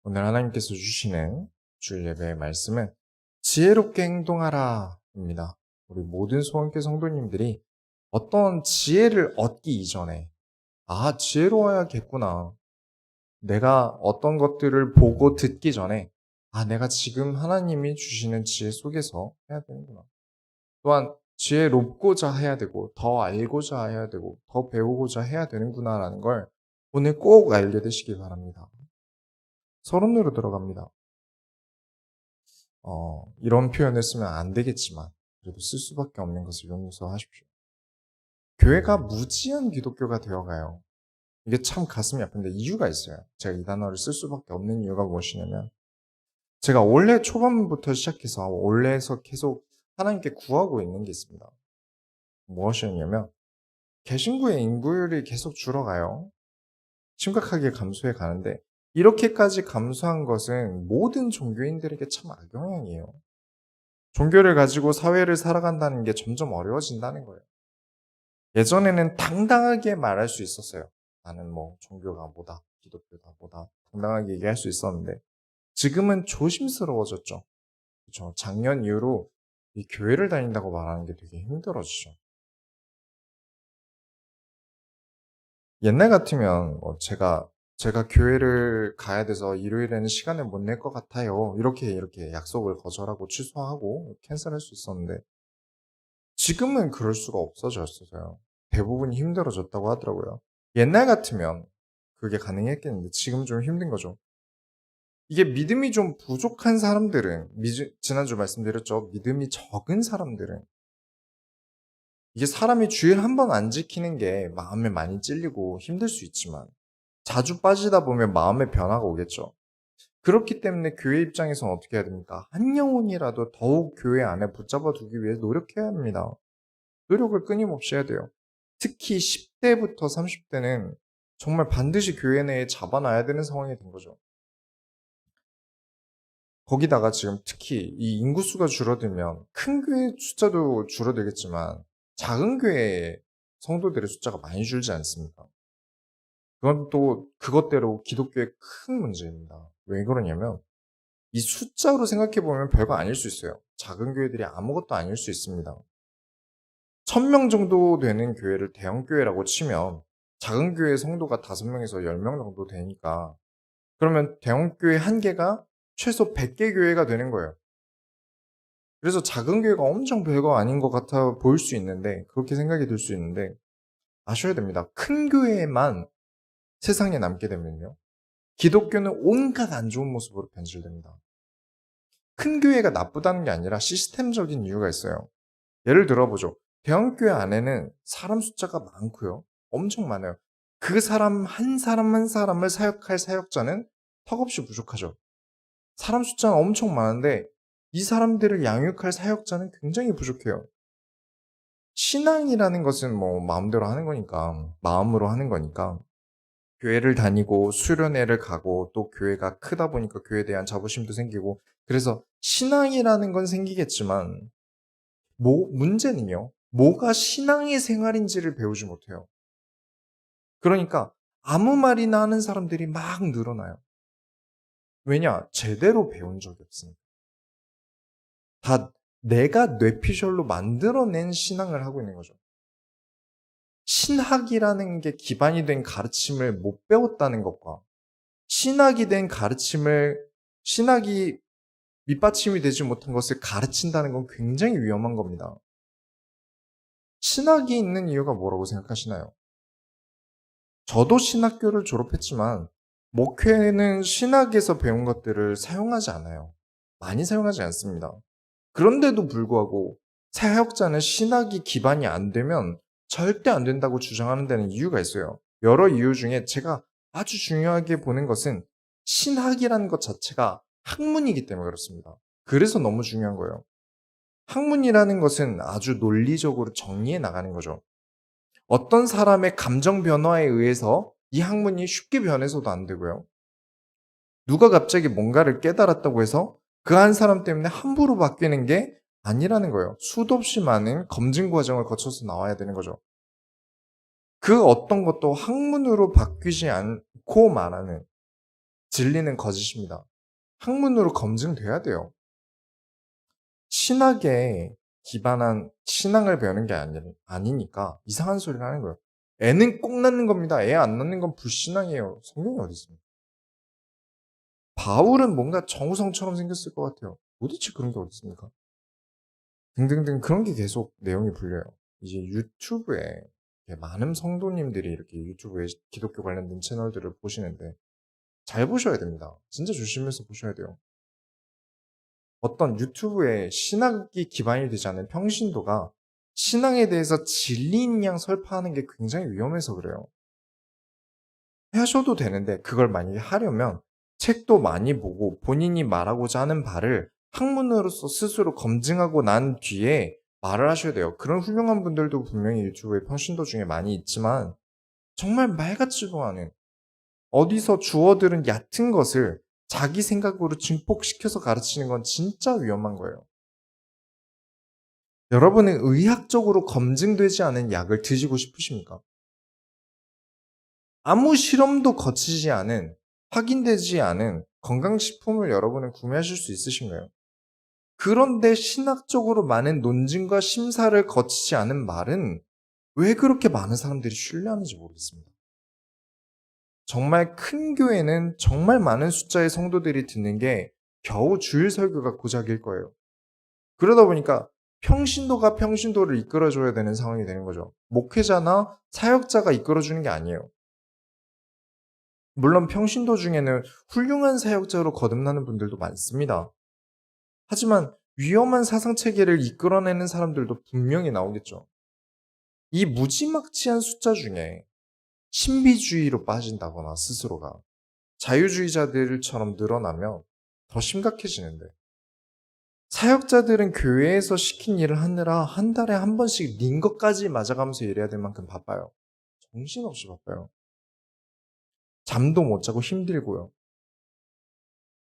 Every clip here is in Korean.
오늘 하나님께서 주시는 주일 예배의 말씀은 지혜롭게 행동하라 입니다. 우리 모든 소원교 성도님들이 어떤 지혜를 얻기 이전에 지혜로워야겠구나. 내가 어떤 것들을 보고 듣기 전에 내가 지금 하나님이 주시는 지혜 속에서 해야 되는구나. 또한 지혜롭고자 해야 되고 더 알고자 해야 되고 더 배우고자 해야 되는구나라는 걸 오늘 꼭 알게 되시길 바랍니다. 서론으로 들어갑니다. 이런 표현을 쓰면 안 되겠지만 그래도 쓸 수밖에 없는 것을 용서하십시오. 교회가 무지한 기독교가 되어가요. 이게 참 가슴이 아픈데 이유가 있어요. 제가 이 단어를 쓸 수밖에 없는 이유가 무엇이냐면 제가 올해 초반부터 시작해서 올해에서 계속 하나님께 구하고 있는 게 있습니다. 무엇이었냐면 개신교의 인구율이 계속 줄어가요. 심각하게 감소해 가는데 이렇게까지 감소한 것은 모든 종교인들에게 참 악영향이에요. 종교를 가지고 사회를 살아간다는 게 점점 어려워진다는 거예요. 예전에는 당당하게 말할 수 있었어요. 나는 종교가 뭐다, 기독교다 뭐다 당당하게 얘기할 수 있었는데 지금은 조심스러워졌죠. 그렇죠? 작년 이후로 이 교회를 다닌다고 말하는 게 되게 힘들어지죠. 옛날 같으면 제가 교회를 가야 돼서 일요일에는 시간을 못 낼 것 같아요. 이렇게 약속을 거절하고 취소하고 캔슬할 수 있었는데 지금은 그럴 수가 없어졌어요. 대부분이 힘들어졌다고 하더라고요. 옛날 같으면 그게 가능했겠는데 지금 좀 힘든 거죠. 이게 믿음이 좀 부족한 사람들은, 지난주 말씀드렸죠. 믿음이 적은 사람들은 이게 사람이 주일 한 번 안 지키는 게 마음에 많이 찔리고 힘들 수 있지만 자주 빠지다 보면 마음의 변화가 오겠죠. 그렇기 때문에 교회 입장에서는 어떻게 해야 됩니까? 한 영혼이라도 더욱 교회 안에 붙잡아 두기 위해 노력해야 합니다. 노력을 끊임없이 해야 돼요. 특히 10대부터 30대는 정말 반드시 교회 내에 잡아놔야 되는 상황이 된 거죠. 거기다가 지금 특히 이 인구수가 줄어들면 큰 교회 숫자도 줄어들겠지만 작은 교회의 성도들의 숫자가 많이 줄지 않습니까? 그건 또 그것대로 기독교의 큰 문제입니다. 왜 그러냐면 이 숫자로 생각해보면 별거 아닐 수 있어요. 작은 교회들이 아무것도 아닐 수 있습니다. 1000명 정도 되는 교회를 대형교회라고 치면 작은 교회 성도가 5명에서 10명 정도 되니까 그러면 대형교회 한 개가 최소 100개 교회가 되는 거예요. 그래서 작은 교회가 엄청 별거 아닌 것 같아 보일 수 있는데 그렇게 생각이 들 수 있는데 아셔야 됩니다. 큰 교회에만 세상에 남게 되면요. 기독교는 온갖 안 좋은 모습으로 변질됩니다. 큰 교회가 나쁘다는 게 아니라 시스템적인 이유가 있어요. 예를 들어보죠. 대형교회 안에는 사람 숫자가 많고요. 엄청 많아요. 그 사람 한 사람 한 사람을 사역할 사역자는 턱없이 부족하죠. 사람 숫자는 엄청 많은데 이 사람들을 양육할 사역자는 굉장히 부족해요. 신앙이라는 것은 마음대로 하는 거니까, 마음으로 하는 거니까 교회를 다니고 수련회를 가고 또 교회가 크다 보니까 교회에 대한 자부심도 생기고 그래서 신앙이라는 건 생기겠지만 문제는요. 뭐가 신앙의 생활인지를 배우지 못해요. 그러니까 아무 말이나 하는 사람들이 막 늘어나요. 왜냐? 제대로 배운 적이 없으니까. 다 내가 뇌피셜로 만들어낸 신앙을 하고 있는 거죠. 신학이라는 게 기반이 된 가르침을 못 배웠다는 것과 신학이 밑받침이 되지 못한 것을 가르친다는 건 굉장히 위험한 겁니다. 신학이 있는 이유가 뭐라고 생각하시나요? 저도 신학교를 졸업했지만 목회는 신학에서 배운 것들을 사용하지 않아요. 많이 사용하지 않습니다. 그런데도 불구하고 사역자는 신학이 기반이 안 되면 절대 안 된다고 주장하는 데는 이유가 있어요. 여러 이유 중에 제가 아주 중요하게 보는 것은 신학이라는 것 자체가 학문이기 때문에 그렇습니다. 그래서 너무 중요한 거예요. 학문이라는 것은 아주 논리적으로 정리해 나가는 거죠. 어떤 사람의 감정 변화에 의해서 이 학문이 쉽게 변해서도 안 되고요. 누가 갑자기 뭔가를 깨달았다고 해서 그 한 사람 때문에 함부로 바뀌는 게 아니라는 거예요. 수도 없이 많은 검증 과정을 거쳐서 나와야 되는 거죠. 그 어떤 것도 학문으로 바뀌지 않고 말하는 진리는 거짓입니다. 학문으로 검증돼야 돼요. 신학에 기반한 신앙을 배우는 게 아니니까 이상한 소리를 하는 거예요. 애는 꼭 낳는 겁니다. 애 안 낳는 건 불신앙이에요. 성경이 어디 있습니까? 바울은 뭔가 정우성처럼 생겼을 것 같아요. 도대체 그런 게 어디 있습니까? 등등등 그런 게 계속 내용이 불려요. 이제 유튜브에 많은 성도님들이 이렇게 유튜브에 기독교 관련된 채널들을 보시는데 잘 보셔야 됩니다. 진짜 조심해서 보셔야 돼요. 어떤 유튜브에 신학이 기반이 되지 않은 평신도가 신앙에 대해서 진리인 양 설파하는 게 굉장히 위험해서 그래요. 하셔도 되는데 그걸 만약에 하려면 책도 많이 보고 본인이 말하고자 하는 바를 학문으로서 스스로 검증하고 난 뒤에 말을 하셔야 돼요. 그런 훌륭한 분들도 분명히 유튜브에 평신도 중에 많이 있지만 정말 말 같지도 않은 어디서 주워들은 얕은 것을 자기 생각으로 증폭시켜서 가르치는 건 진짜 위험한 거예요. 여러분은 의학적으로 검증되지 않은 약을 드시고 싶으십니까? 아무 실험도 거치지 않은, 확인되지 않은 건강식품을 여러분은 구매하실 수 있으신가요? 그런데 신학적으로 많은 논증과 심사를 거치지 않은 말은 왜 그렇게 많은 사람들이 신뢰하는지 모르겠습니다. 정말 큰 교회는 정말 많은 숫자의 성도들이 듣는 게 겨우 주일 설교가 고작일 거예요. 그러다 보니까 평신도가 평신도를 이끌어줘야 되는 상황이 되는 거죠. 목회자나 사역자가 이끌어주는 게 아니에요. 물론 평신도 중에는 훌륭한 사역자로 거듭나는 분들도 많습니다. 하지만 위험한 사상체계를 이끌어내는 사람들도 분명히 나오겠죠. 이 무지막지한 숫자 중에 신비주의로 빠진다거나 스스로가 자유주의자들처럼 늘어나면 더 심각해지는데 사역자들은 교회에서 시킨 일을 하느라 한 달에 한 번씩 링 것까지 맞아가면서 일해야 될 만큼 바빠요. 정신없이 바빠요. 잠도 못 자고 힘들고요.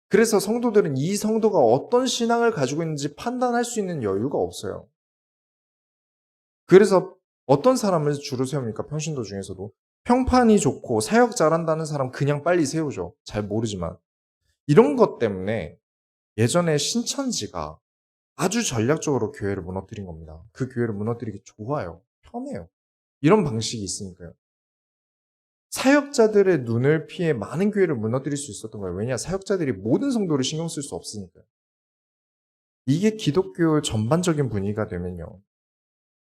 그래서 성도들은 이 성도가 어떤 신앙을 가지고 있는지 판단할 수 있는 여유가 없어요. 그래서 어떤 사람을 주로 세웁니까? 평신도 중에서도. 평판이 좋고 사역 잘한다는 사람 그냥 빨리 세우죠. 잘 모르지만. 이런 것 때문에 예전에 신천지가 아주 전략적으로 교회를 무너뜨린 겁니다. 그 교회를 무너뜨리기 좋아요. 편해요. 이런 방식이 있으니까요. 사역자들의 눈을 피해 많은 교회를 무너뜨릴 수 있었던 거예요. 왜냐? 사역자들이 모든 성도를 신경 쓸 수 없으니까요. 이게 기독교 전반적인 분위기가 되면요.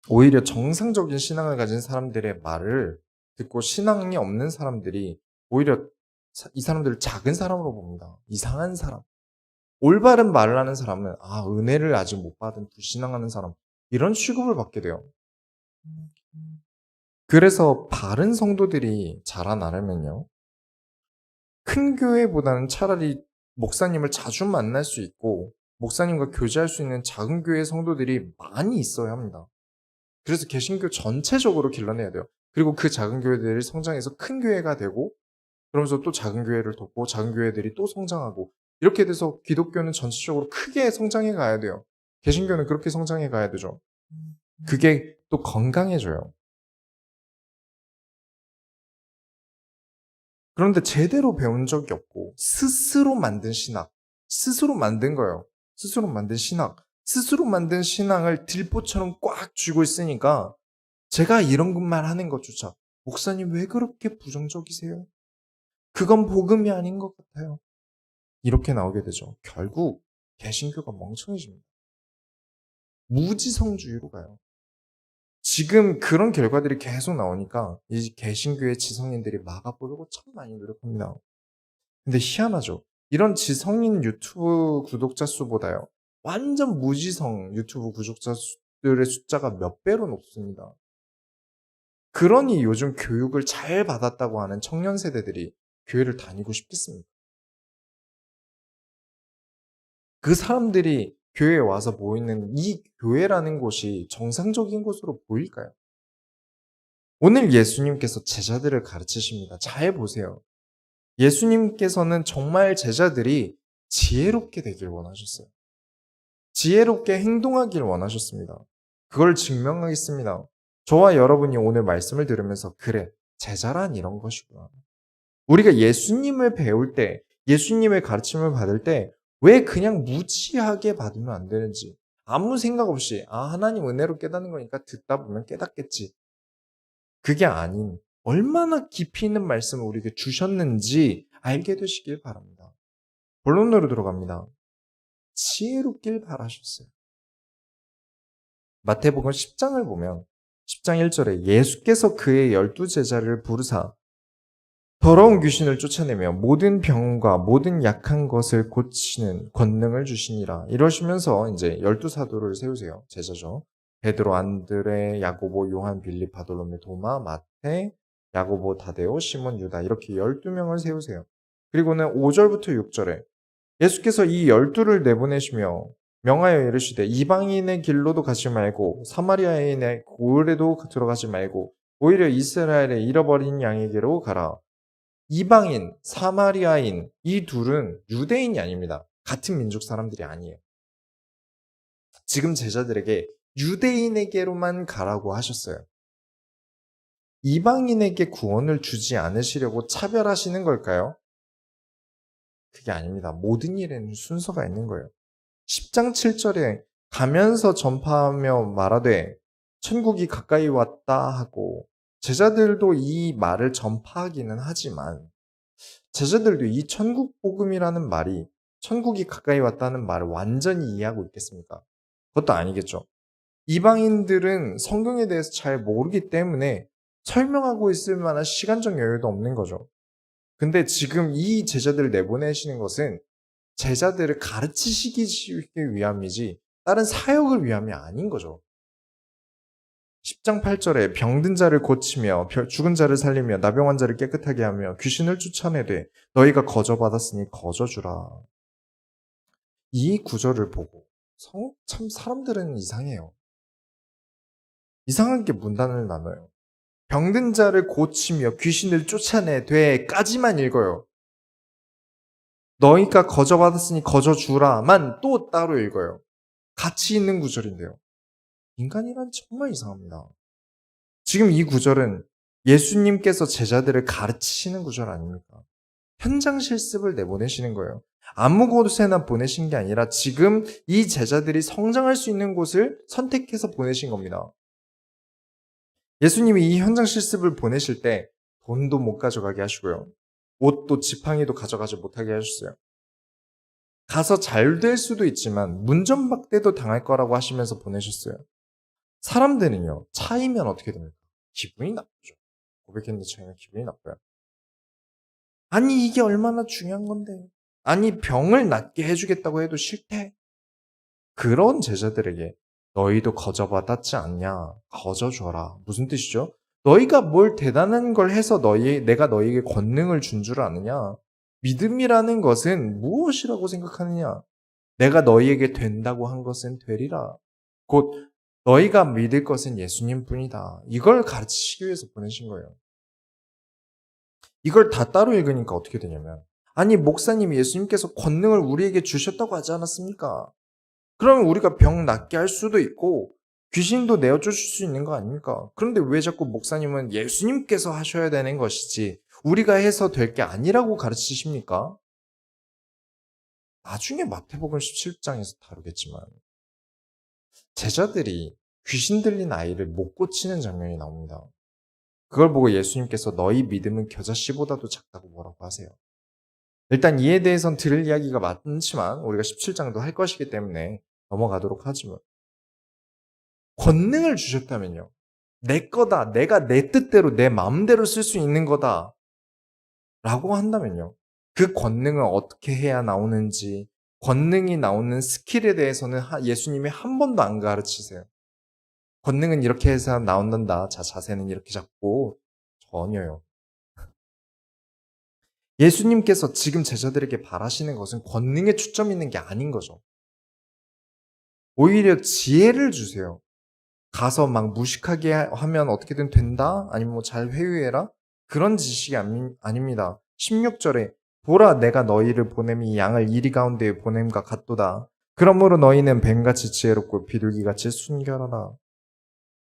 오히려 정상적인 신앙을 가진 사람들의 말을 듣고 신앙이 없는 사람들이 오히려 이 사람들을 작은 사람으로 봅니다. 이상한 사람. 올바른 말을 하는 사람은 은혜를 아직 못 받은 불신앙하는 사람 이런 취급을 받게 돼요. 그래서 바른 성도들이 자라나려면요. 큰 교회보다는 차라리 목사님을 자주 만날 수 있고 목사님과 교제할 수 있는 작은 교회 성도들이 많이 있어야 합니다. 그래서 개신교 전체적으로 길러내야 돼요. 그리고 그 작은 교회들이 성장해서 큰 교회가 되고 그러면서 또 작은 교회를 돕고 작은 교회들이 또 성장하고 이렇게 돼서 기독교는 전체적으로 크게 성장해 가야 돼요. 개신교는 그렇게 성장해 가야 되죠. 그게 또 건강해져요. 그런데 제대로 배운 적이 없고 스스로 만든 신학, 스스로 만든 거예요. 스스로 만든 신학, 스스로 만든 신앙을 들보처럼 꽉 쥐고 있으니까 제가 이런 것만 하는 것조차 목사님 왜 그렇게 부정적이세요? 그건 복음이 아닌 것 같아요. 이렇게 나오게 되죠. 결국 개신교가 멍청해집니다. 무지성주의로 가요. 지금 그런 결과들이 계속 나오니까 이 개신교의 지성인들이 막아보려고 참 많이 노력합니다. 근데 희한하죠. 이런 지성인 유튜브 구독자 수보다요. 완전 무지성 유튜브 구독자들의 숫자가 몇 배로 높습니다. 그러니 요즘 교육을 잘 받았다고 하는 청년 세대들이 교회를 다니고 싶겠습니까? 그 사람들이 교회에 와서 모이는 이 교회라는 곳이 정상적인 곳으로 보일까요? 오늘 예수님께서 제자들을 가르치십니다. 잘 보세요. 예수님께서는 정말 제자들이 지혜롭게 되길 원하셨어요. 지혜롭게 행동하길 원하셨습니다. 그걸 증명하겠습니다. 저와 여러분이 오늘 말씀을 들으면서 그래, 제자란 이런 것이구나. 우리가 예수님을 배울 때 예수님의 가르침을 받을 때 왜 그냥 무지하게 받으면 안 되는지, 아무 생각 없이 하나님 은혜로 깨닫는 거니까 듣다 보면 깨닫겠지. 그게 아닌 얼마나 깊이 있는 말씀을 우리에게 주셨는지 알게 되시길 바랍니다. 본론으로 들어갑니다. 지혜롭길 바라셨어요. 마태복음 10장을 보면 10장 1절에 예수께서 그의 12제자를 부르사 더러운 귀신을 쫓아내며 모든 병과 모든 약한 것을 고치는 권능을 주시니라. 이러시면서 이제 12사도를 세우세요. 제자죠. 베드로, 안드레, 야고보, 요한, 빌립, 바돌로메, 도마, 마태, 야고보, 다데오, 시몬, 유다 이렇게 12명을 세우세요. 그리고는 5절부터 6절에 예수께서 이 12를 내보내시며 명하여 이르시되 이방인의 길로도 가지 말고 사마리아인의 고을에도 들어가지 말고 오히려 이스라엘의 잃어버린 양에게로 가라. 이방인, 사마리아인 이 둘은 유대인이 아닙니다. 같은 민족 사람들이 아니에요. 지금 제자들에게 유대인에게로만 가라고 하셨어요. 이방인에게 구원을 주지 않으시려고 차별하시는 걸까요? 그게 아닙니다. 모든 일에는 순서가 있는 거예요. 10장 7절에 가면서 전파하며 말하되 천국이 가까이 왔다 하고 제자들도 이 말을 전파하기는 하지만 제자들도 이 천국 복음이라는 말이 천국이 가까이 왔다는 말을 완전히 이해하고 있겠습니까? 그것도 아니겠죠. 이방인들은 성경에 대해서 잘 모르기 때문에 설명하고 있을 만한 시간적 여유도 없는 거죠. 근데 지금 이 제자들을 내보내시는 것은 제자들을 가르치시기 위함이지 다른 사역을 위함이 아닌 거죠. 10장 8절에 병든 자를 고치며 죽은 자를 살리며 나병한 자를 깨끗하게 하며 귀신을 쫓아내되 너희가 거저받았으니 거저주라. 이 구절을 보고 참 사람들은 이상해요. 이상하게 문단을 나눠요. 병든 자를 고치며 귀신을 쫓아내되까지만 읽어요. 너희가 거저받았으니 거저주라만 또 따로 읽어요. 같이 있는 구절인데요. 인간이란 정말 이상합니다. 지금 이 구절은 예수님께서 제자들을 가르치시는 구절 아닙니까? 현장 실습을 내보내시는 거예요. 아무 곳에나 보내신 게 아니라 지금 이 제자들이 성장할 수 있는 곳을 선택해서 보내신 겁니다. 예수님이 이 현장 실습을 보내실 때 돈도 못 가져가게 하시고요. 옷도 지팡이도 가져가지 못하게 하셨어요. 가서 잘 될 수도 있지만 문전박대도 당할 거라고 하시면서 보내셨어요. 사람들은요, 차이면 어떻게 됩니까? 기분이 나쁘죠. 고백했는데 차이면 기분이 나빠요. 아니, 이게 얼마나 중요한 건데. 아니, 병을 낫게 해주겠다고 해도 싫대. 그런 제자들에게 너희도 거저받았지 않냐? 거저줘라. 무슨 뜻이죠? 너희가 뭘 대단한 걸 해서 내가 너희에게 권능을 준 줄 아느냐? 믿음이라는 것은 무엇이라고 생각하느냐? 내가 너희에게 된다고 한 것은 되리라. 곧 너희가 믿을 것은 예수님뿐이다. 이걸 가르치시기 위해서 보내신 거예요. 이걸 다 따로 읽으니까 어떻게 되냐면 아니 목사님이 예수님께서 권능을 우리에게 주셨다고 하지 않았습니까? 그러면 우리가 병 낫게 할 수도 있고 귀신도 내어주실 수 있는 거 아닙니까? 그런데 왜 자꾸 목사님은 예수님께서 하셔야 되는 것이지 우리가 해서 될 게 아니라고 가르치십니까? 나중에 마태복음 17장에서 다루겠지만 제자들이 귀신 들린 아이를 못 고치는 장면이 나옵니다. 그걸 보고 예수님께서 너희 믿음은 겨자씨보다도 작다고 뭐라고 하세요. 일단 이에 대해서는 들을 이야기가 많지만 우리가 17장도 할 것이기 때문에 넘어가도록 하지만 권능을 주셨다면요. 내 거다. 내가 내 뜻대로 내 마음대로 쓸 수 있는 거다. 라고 한다면요. 그 권능은 어떻게 해야 나오는지 권능이 나오는 스킬에 대해서는 예수님이 한 번도 안 가르치세요. 권능은 이렇게 해서 나온단다. 자, 자세는 이렇게 잡고 전혀요. 예수님께서 지금 제자들에게 바라시는 것은 권능에 초점이 있는 게 아닌 거죠. 오히려 지혜를 주세요. 가서 막 무식하게 하면 어떻게든 된다? 아니면 뭐 잘 회유해라? 그런 지식이 아닙니다. 16절에 보라 내가 너희를 보냄이 양을 이리 가운데에 보냄과 같도다. 그러므로 너희는 뱀같이 지혜롭고 비둘기같이 순결하라.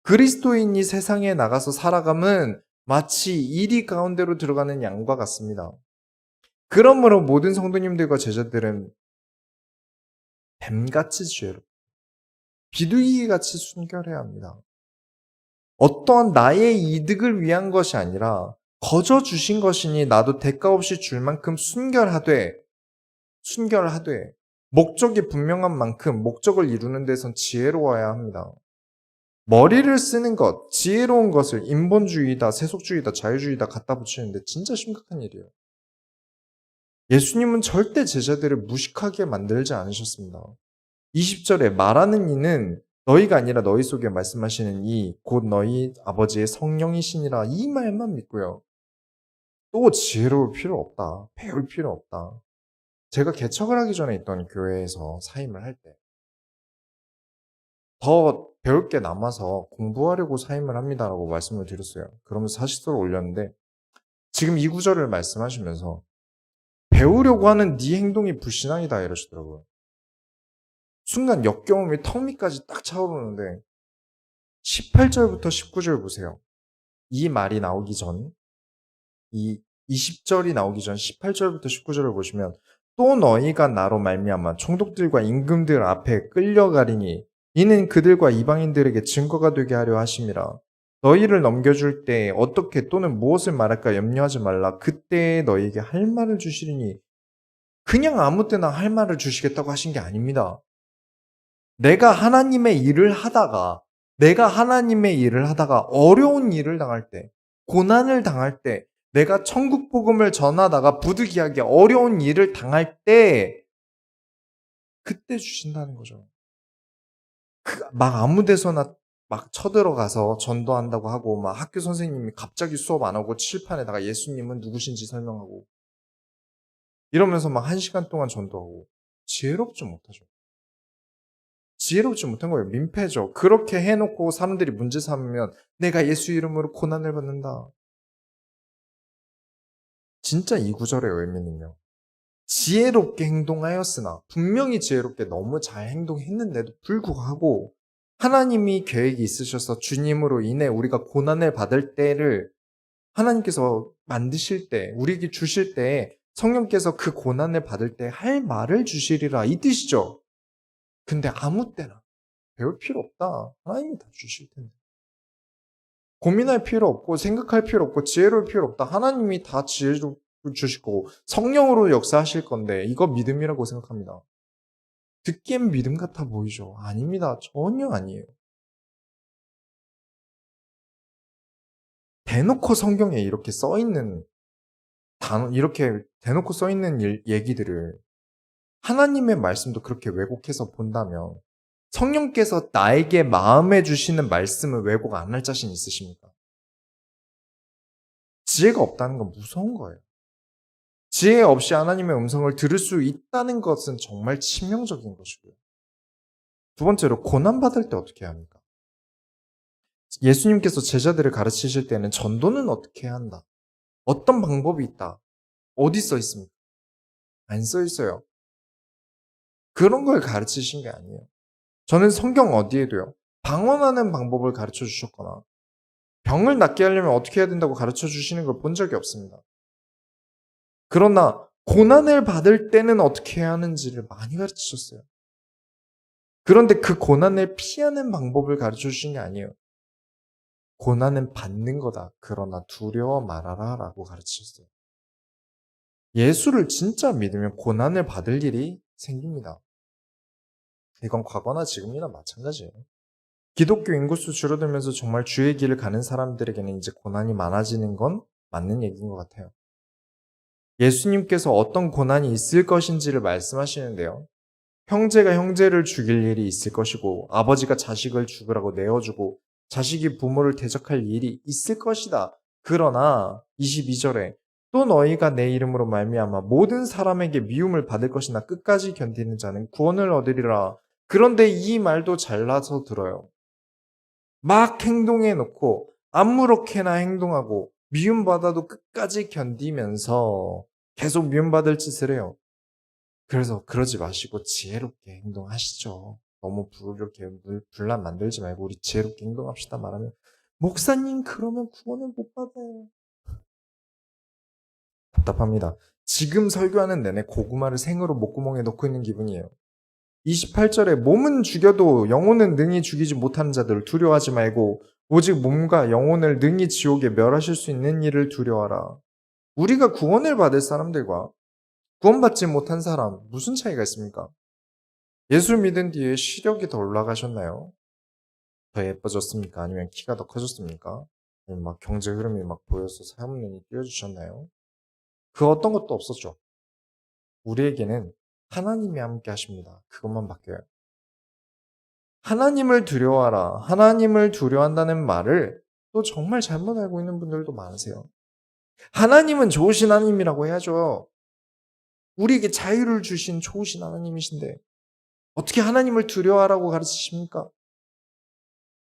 그리스도인이 세상에 나가서 살아감은 마치 이리 가운데로 들어가는 양과 같습니다. 그러므로 모든 성도님들과 제자들은 뱀같이 죄로 비둘기같이 순결해야 합니다. 어떠한 나의 이득을 위한 것이 아니라 거저 주신 것이니 나도 대가 없이 줄 만큼 순결하되 목적이 분명한 만큼 목적을 이루는 데선 지혜로워야 합니다. 머리를 쓰는 것, 지혜로운 것을 인본주의다, 세속주의다, 자유주의다 갖다 붙이는데 진짜 심각한 일이에요. 예수님은 절대 제자들을 무식하게 만들지 않으셨습니다. 20절에 말하는 이는 너희가 아니라 너희 속에 말씀하시는 이 곧 너희 아버지의 성령이시니라 이 말만 믿고요. 또 지혜로울 필요 없다. 배울 필요 없다. 제가 개척을 하기 전에 있던 교회에서 사임을 할 때 더 배울 게 남아서 공부하려고 사임을 합니다라고 말씀을 드렸어요. 그러면서 사실서를 올렸는데 지금 이 구절을 말씀하시면서 배우려고 하는 네 행동이 불신앙이다 이러시더라고요. 순간 역겨움이 턱 밑까지 딱 차오르는데 18절부터 19절 보세요. 이 말이 나오기 전, 이 20절이 나오기 전 18절부터 19절을 보시면 또 너희가 나로 말미암아 총독들과 임금들 앞에 끌려가리니 이는 그들과 이방인들에게 증거가 되게 하려 하심이라. 너희를 넘겨줄 때 어떻게 또는 무엇을 말할까 염려하지 말라. 그때 너희에게 할 말을 주시리니 그냥 아무 때나 할 말을 주시겠다고 하신 게 아닙니다. 내가 하나님의 일을 하다가 어려운 일을 당할 때, 고난을 당할 때, 내가 천국 복음을 전하다가 부득이하게 어려운 일을 당할 때, 그때 주신다는 거죠. 막 아무 데서나 막 쳐들어가서 전도한다고 하고, 막 학교 선생님이 갑자기 수업 안 하고 칠판에다가 예수님은 누구신지 설명하고, 이러면서 막 1시간 동안 전도하고, 지혜롭지 못하죠. 지혜롭지 못한 거예요. 민폐죠. 그렇게 해놓고 사람들이 문제 삼으면 내가 예수 이름으로 고난을 받는다. 진짜 이 구절의 의미는요. 지혜롭게 행동하였으나 분명히 지혜롭게 너무 잘 행동했는데도 불구하고 하나님이 계획이 있으셔서 주님으로 인해 우리가 고난을 받을 때를 하나님께서 만드실 때, 우리에게 주실 때 성령께서 그 고난을 받을 때 할 말을 주시리라 이 뜻이죠. 근데 아무 때나 배울 필요 없다. 하나님이 다 주실 텐데. 고민할 필요 없고 생각할 필요 없고 지혜로울 필요 없다. 하나님이 다 지혜로 주실 거고 성령으로 역사하실 건데 이거 믿음이라고 생각합니다. 듣기엔 믿음 같아 보이죠? 아닙니다. 전혀 아니에요. 대놓고 성경에 이렇게 써있는 이렇게 대놓고 써있는 얘기들을 하나님의 말씀도 그렇게 왜곡해서 본다면 성령께서 나에게 마음에 주시는 말씀을 왜곡 안 할 자신 있으십니까? 지혜가 없다는 건 무서운 거예요. 지혜 없이 하나님의 음성을 들을 수 있다는 것은 정말 치명적인 것이고요. 두 번째로 고난받을 때 어떻게 해야 합니까? 예수님께서 제자들을 가르치실 때는 전도는 어떻게 해야 한다? 어떤 방법이 있다? 어디 써 있습니까? 안 써 있어요. 그런 걸 가르치신 게 아니에요. 저는 성경 어디에도요. 방언하는 방법을 가르쳐 주셨거나 병을 낫게 하려면 어떻게 해야 된다고 가르쳐 주시는 걸 본 적이 없습니다. 그러나 고난을 받을 때는 어떻게 해야 하는지를 많이 가르치셨어요. 그런데 그 고난을 피하는 방법을 가르쳐 주신 게 아니에요. 고난은 받는 거다. 그러나 두려워 말아라 라고 가르치셨어요. 예수를 진짜 믿으면 고난을 받을 일이 생깁니다. 이건 과거나 지금이나 마찬가지예요. 기독교 인구수 줄어들면서 정말 주의 길을 가는 사람들에게는 이제 고난이 많아지는 건 맞는 얘기인 것 같아요. 예수님께서 어떤 고난이 있을 것인지를 말씀하시는데요. 형제가 형제를 죽일 일이 있을 것이고 아버지가 자식을 죽으라고 내어주고 자식이 부모를 대적할 일이 있을 것이다. 그러나 22절에 또 너희가 내 이름으로 말미암아 모든 사람에게 미움을 받을 것이나 끝까지 견디는 자는 구원을 얻으리라. 그런데 이 말도 잘라서 들어요. 막 행동해 놓고 아무렇게나 행동하고 미움받아도 끝까지 견디면서 계속 미움받을 짓을 해요. 그래서 그러지 마시고 지혜롭게 행동하시죠. 너무 이렇게 분란 만들지 말고 우리 지혜롭게 행동합시다 말하면 목사님 그러면 구원을 못 받아요. 답답합니다. 지금 설교하는 내내 고구마를 생으로 목구멍에 넣고 있는 기분이에요. 28절에 몸은 죽여도 영혼은 능히 죽이지 못하는 자들을 두려워하지 말고 오직 몸과 영혼을 능히 지옥에 멸하실 수 있는 일을 두려워하라. 우리가 구원을 받을 사람들과 구원받지 못한 사람 무슨 차이가 있습니까? 예수 믿은 뒤에 시력이 더 올라가셨나요? 더 예뻐졌습니까? 아니면 키가 더 커졌습니까? 아니면 막 경제 흐름이 막 보여서 사모님이 띄워주셨나요? 그 어떤 것도 없었죠. 우리에게는 하나님이 함께 하십니다. 그것만 바뀌어요. 하나님을 두려워하라. 하나님을 두려워한다는 말을 또 정말 잘못 알고 있는 분들도 많으세요. 하나님은 좋으신 하나님이라고 해야죠. 우리에게 자유를 주신 좋으신 하나님이신데 어떻게 하나님을 두려워하라고 가르치십니까?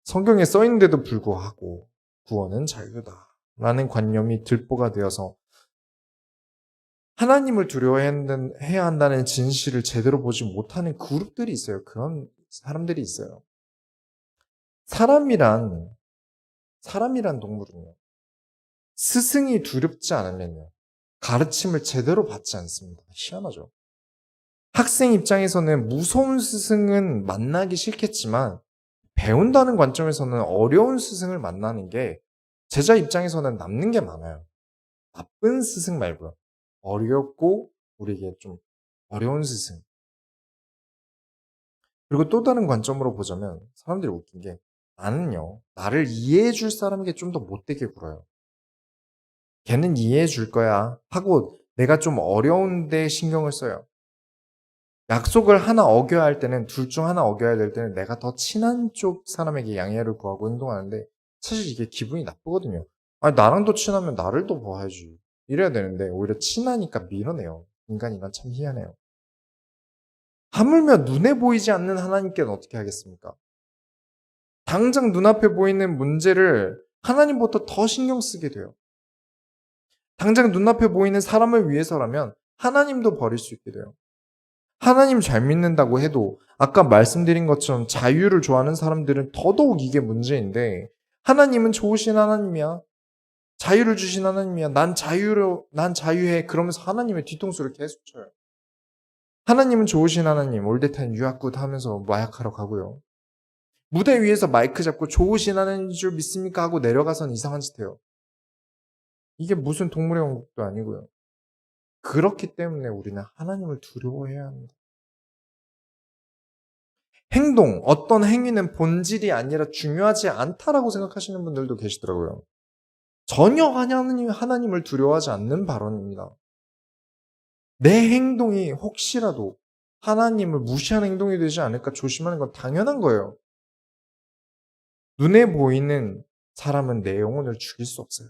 성경에 써있는데도 불구하고 구원은 자유다 라는 관념이 들보가 되어서 하나님을 두려워해야 한다는 진실을 제대로 보지 못하는 그룹들이 있어요. 그런 사람들이 있어요. 사람이란 동물은요. 스승이 두렵지 않으면요. 가르침을 제대로 받지 않습니다. 희한하죠. 학생 입장에서는 무서운 스승은 만나기 싫겠지만 배운다는 관점에서는 어려운 스승을 만나는 게 제자 입장에서는 남는 게 많아요. 나쁜 스승 말고요. 어렵고 우리에게 좀 어려운 스승. 그리고 또 다른 관점으로 보자면 사람들이 웃긴 게 나는요. 나를 이해해 줄 사람에게 좀 더 못되게 굴어요. 걔는 이해해 줄 거야 하고 내가 좀 어려운데 신경을 써요. 약속을 하나 어겨야 할 때는 둘 중 하나 어겨야 될 때는 내가 더 친한 쪽 사람에게 양해를 구하고 행동하는데 사실 이게 기분이 나쁘거든요. 아니 나랑 더 친하면 나를 더 봐야지. 이래야 되는데 오히려 친하니까 밀어내요. 인간이란 참 희한해요. 하물며 눈에 보이지 않는 하나님께는 어떻게 하겠습니까? 당장 눈앞에 보이는 문제를 하나님보다 더 신경 쓰게 돼요. 당장 눈앞에 보이는 사람을 위해서라면 하나님도 버릴 수 있게 돼요. 하나님 잘 믿는다고 해도 아까 말씀드린 것처럼 자유를 좋아하는 사람들은 더더욱 이게 문제인데 하나님은 좋으신 하나님이야. 자유를 주신 하나님이야. 난 자유해. 그러면서 하나님의 뒤통수를 계속 쳐요. 하나님은 좋으신 하나님, 올드타임 유학굿 하면서 마약하러 가고요. 무대 위에서 마이크 잡고 좋으신 하나님인 줄 믿습니까? 하고 내려가선 이상한 짓 해요. 이게 무슨 동물의 왕국도 아니고요. 그렇기 때문에 우리는 하나님을 두려워해야 합니다. 행동, 어떤 행위는 본질이 아니라 중요하지 않다라고 생각하시는 분들도 계시더라고요. 전혀 하나님을 두려워하지 않는 발언입니다. 내 행동이 혹시라도 하나님을 무시하는 행동이 되지 않을까 조심하는 건 당연한 거예요. 눈에 보이는 사람은 내 영혼을 죽일 수 없어요.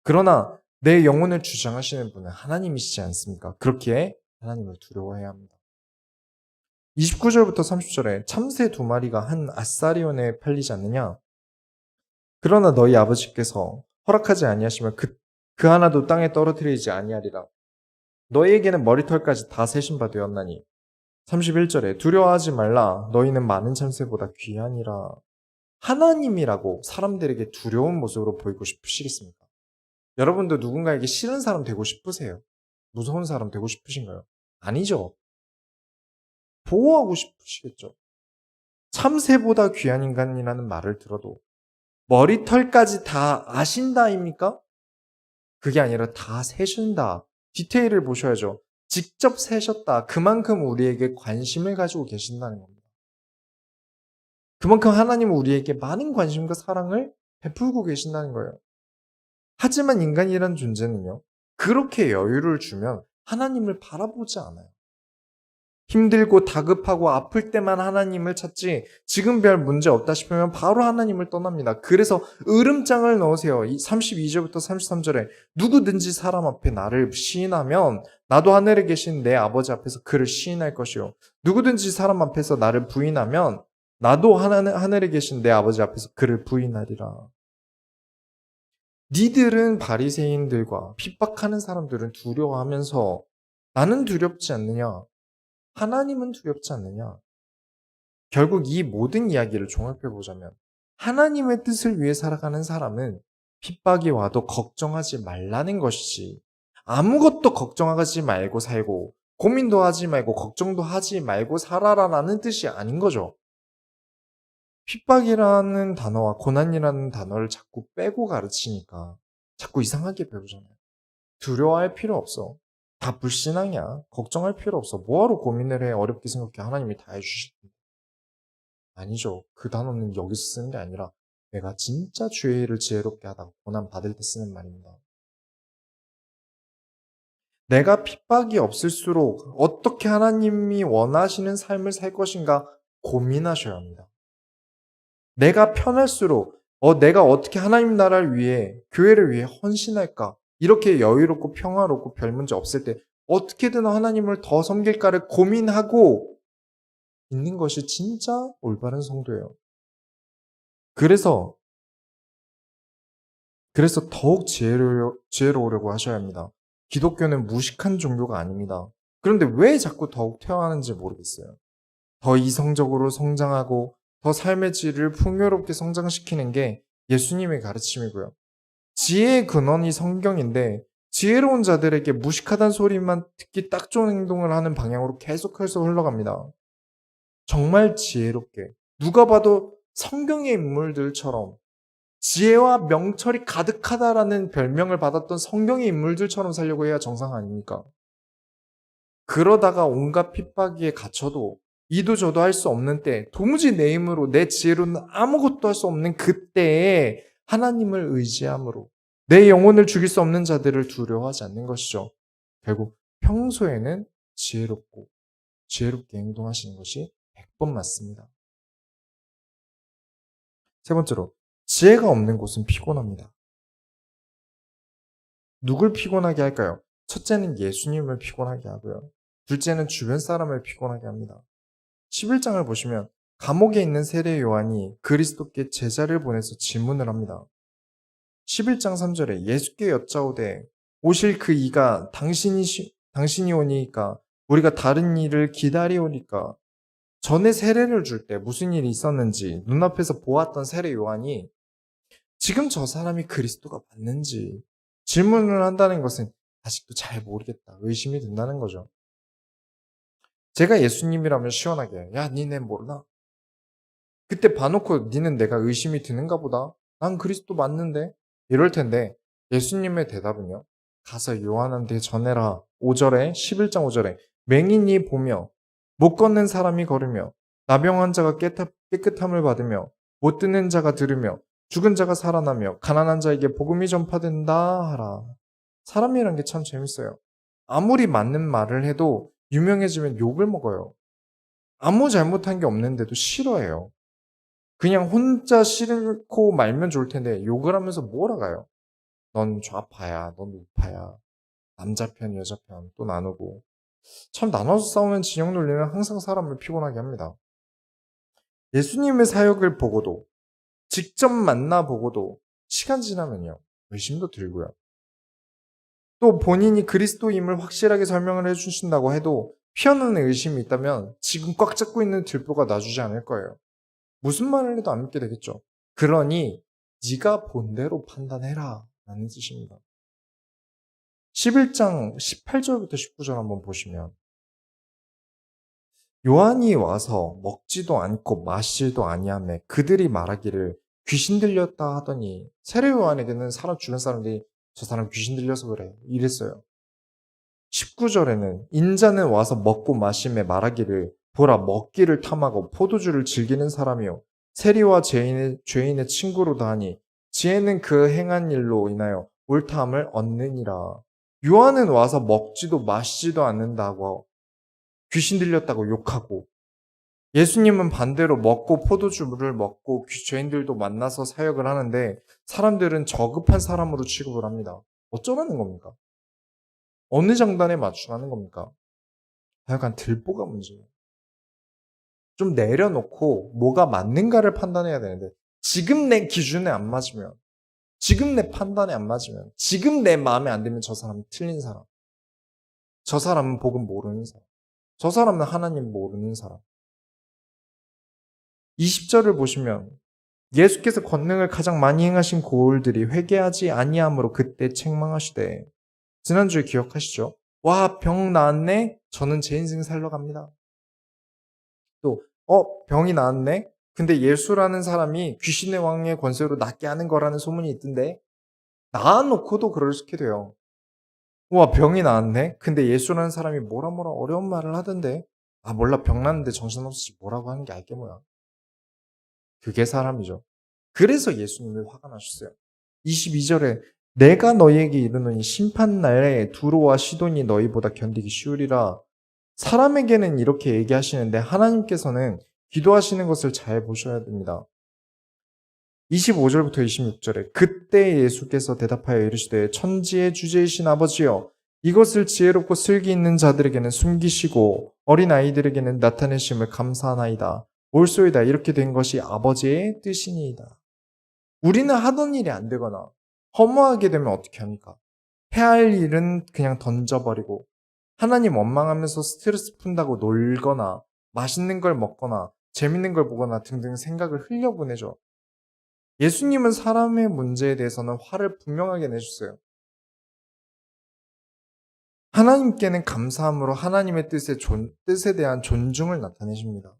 그러나 내 영혼을 주장하시는 분은 하나님이시지 않습니까? 그렇기에 하나님을 두려워해야 합니다. 29절부터 30절에 참새 2마리가 한 아사리온에 팔리지 않느냐? 그러나 너희 아버지께서 허락하지 아니하시면 그 하나도 땅에 떨어뜨리지 아니하리라. 너희에게는 머리털까지 다 세신 바 되었나니. 31절에 두려워하지 말라. 너희는 많은 참새보다 귀하니라. 하나님이라고 사람들에게 두려운 모습으로 보이고 싶으시겠습니까? 여러분도 누군가에게 싫은 사람 되고 싶으세요? 무서운 사람 되고 싶으신가요? 아니죠. 보호하고 싶으시겠죠. 참새보다 귀한 인간이라는 말을 들어도 머리털까지 다 아신다입니까? 그게 아니라 다 세신다. 디테일을 보셔야죠. 직접 세셨다. 그만큼 우리에게 관심을 가지고 계신다는 겁니다. 그만큼 하나님은 우리에게 많은 관심과 사랑을 베풀고 계신다는 거예요. 하지만 인간이라는 존재는요. 그렇게 여유를 주면 하나님을 바라보지 않아요. 힘들고 다급하고 아플 때만 하나님을 찾지 지금 별 문제 없다 싶으면 바로 하나님을 떠납니다. 그래서 으름장을 넣으세요. 32절부터 33절에 누구든지 사람 앞에 나를 시인하면 나도 하늘에 계신 내 아버지 앞에서 그를 시인할 것이요. 누구든지 사람 앞에서 나를 부인하면 나도 하늘에 계신 내 아버지 앞에서 그를 부인하리라. 니들은 바리새인들과 핍박하는 사람들은 두려워하면서 나는 두렵지 않느냐? 하나님은 두렵지 않느냐? 결국 이 모든 이야기를 종합해보자면 하나님의 뜻을 위해 살아가는 사람은 핍박이 와도 걱정하지 말라는 것이지 아무것도 걱정하지 말고 살고 고민도 하지 말고 걱정도 하지 말고 살아라라는 뜻이 아닌 거죠. 핍박이라는 단어와 고난이라는 단어를 자꾸 빼고 가르치니까 자꾸 이상하게 배우잖아요. 두려워할 필요 없어. 다 불신앙이야. 걱정할 필요 없어. 뭐하러 고민을 해. 어렵게 생각해. 하나님이 다 해주실 텐데. 아니죠. 그 단어는 여기서 쓰는 게 아니라 내가 진짜 주의 일을 지혜롭게 하다가 고난 받을 때 쓰는 말입니다. 내가 핍박이 없을수록 어떻게 하나님이 원하시는 삶을 살 것인가 고민하셔야 합니다. 내가 편할수록 내가 어떻게 하나님 나라를 위해 교회를 위해 헌신할까 이렇게 여유롭고 평화롭고 별 문제 없을 때 어떻게든 하나님을 더 섬길까를 고민하고 있는 것이 진짜 올바른 성도예요. 그래서 더욱 지혜로우려고 하셔야 합니다. 기독교는 무식한 종교가 아닙니다. 그런데 왜 자꾸 더욱 퇴화하는지 모르겠어요. 더 이성적으로 성장하고 더 삶의 질을 풍요롭게 성장시키는 게 예수님의 가르침이고요. 지혜의 근원이 성경인데 지혜로운 자들에게 무식하다는 소리만 듣기 딱 좋은 행동을 하는 방향으로 계속해서 흘러갑니다. 정말 지혜롭게 누가 봐도 성경의 인물들처럼 지혜와 명철이 가득하다라는 별명을 받았던 성경의 인물들처럼 살려고 해야 정상 아닙니까? 그러다가 온갖 핍박에 갇혀도 이도 저도 할 수 없는 때, 도무지 내 힘으로 내 지혜로는 아무것도 할 수 없는 그때에 하나님을 의지함으로 내 영혼을 죽일 수 없는 자들을 두려워하지 않는 것이죠. 결국 평소에는 지혜롭게 행동하시는 것이 100번 맞습니다. 세 번째로, 지혜가 없는 곳은 피곤합니다. 누굴 피곤하게 할까요? 첫째는 예수님을 피곤하게 하고요. 둘째는 주변 사람을 피곤하게 합니다. 11장을 보시면 감옥에 있는 세례 요한이 그리스도께 제자를 보내서 질문을 합니다. 11장 3절에 예수께 여짜오되 오실 그 이가 당신이 오니까 우리가 다른 일을 기다리오니까 전에 세례를 줄 때 무슨 일이 있었는지 눈앞에서 보았던 세례 요한이 지금 저 사람이 그리스도가 맞는지 질문을 한다는 것은 아직도 잘 모르겠다. 의심이 든다는 거죠. 제가 예수님이라면 시원하게 야 니네 모르나? 그때 봐놓고 니는 내가 의심이 드는가 보다. 난 그리스도 맞는데? 이럴 텐데 예수님의 대답은요. 가서 요한한테 전해라. 5절에 11장 5절에 맹인이 보며 못 걷는 사람이 걸으며 나병 환자가 깨끗함을 받으며 못 듣는 자가 들으며 죽은 자가 살아나며 가난한 자에게 복음이 전파된다 하라. 사람이란 게 참 재밌어요. 아무리 맞는 말을 해도 유명해지면 욕을 먹어요. 아무 잘못한 게 없는데도 싫어해요. 그냥 혼자 싫고 말면 좋을 텐데 욕을 하면서 몰아가요. 넌 좌파야, 넌 우파야. 남자 편, 여자 편 또 나누고. 참 나눠서 싸우는 진영 논리는 항상 사람을 피곤하게 합니다. 예수님의 사역을 보고도 직접 만나보고도 시간 지나면요. 의심도 들고요. 또 본인이 그리스도임을 확실하게 설명을 해주신다고 해도 피어나는 의심이 있다면 지금 꽉 잡고 있는 들보가 놔주지 않을 거예요. 무슨 말을 해도 안 믿게 되겠죠. 그러니 네가 본대로 판단해라 라는 뜻입니다. 11장 18절부터 19절 한번 보시면 요한이 와서 먹지도 않고 마시지도 아니하며 그들이 말하기를 귀신 들렸다 하더니 세례 요한에게는 주변 사람들이 저 사람 귀신 들려서 그래 이랬어요. 19절에는 인자는 와서 먹고 마시며 말하기를 보라 먹기를 탐하고 포도주를 즐기는 사람이요 세리와 죄인의 친구로다 하니 지혜는 그 행한 일로 인하여 옳다함을 얻느니라. 요한은 와서 먹지도 마시지도 않는다고 귀신 들렸다고 욕하고 예수님은 반대로 먹고 포도주를 먹고 죄인들도 만나서 사역을 하는데 사람들은 저급한 사람으로 취급을 합니다. 어쩌라는 겁니까? 어느 장단에 맞추라는 겁니까? 하여간 들보가 문제예요. 좀 내려놓고 뭐가 맞는가를 판단해야 되는데 지금 내 기준에 안 맞으면 지금 내 판단에 안 맞으면 지금 내 마음에 안 들면 저 사람은 틀린 사람. 저 사람은 복음 모르는 사람. 저 사람은 하나님 모르는 사람. 20절을 보시면 예수께서 권능을 가장 많이 행하신 고을들이 회개하지 아니함으로 그때 책망하시되 지난주에 기억하시죠? 와, 병 나았네? 저는 제 인생 살러 갑니다. 또, 병이 나았네? 근데 예수라는 사람이 귀신의 왕의 권세로 낫게 하는 거라는 소문이 있던데, 나아놓고도 그렇게 돼요. 와, 병이 나았네? 근데 예수라는 사람이 뭐라 어려운 말을 하던데, 아, 몰라, 병 났는데 정신없이 뭐라고 하는 게 알게 뭐야. 그게 사람이죠. 그래서 예수님이 화가 나셨어요. 22절에 내가 너희에게 이르노니 심판날에 두로와 시돈이 너희보다 견디기 쉬우리라. 사람에게는 이렇게 얘기하시는데 하나님께서는 기도하시는 것을 잘 보셔야 됩니다. 25절부터 26절에 그때 예수께서 대답하여 이르시되 천지의 주제이신 아버지여 이것을 지혜롭고 슬기 있는 자들에게는 숨기시고 어린 아이들에게는 나타내심을 감사하나이다. 옳소이다. 이렇게 된 것이 아버지의 뜻이니이다. 우리는 하던 일이 안 되거나 허무하게 되면 어떻게 합니까? 해야 할 일은 그냥 던져버리고 하나님 원망하면서 스트레스 푼다고 놀거나 맛있는 걸 먹거나 재밌는 걸 보거나 등등 생각을 흘려보내죠. 예수님은 사람의 문제에 대해서는 화를 분명하게 내셨어요. 하나님께는 감사함으로 하나님의 뜻에 대한 존중을 나타내십니다.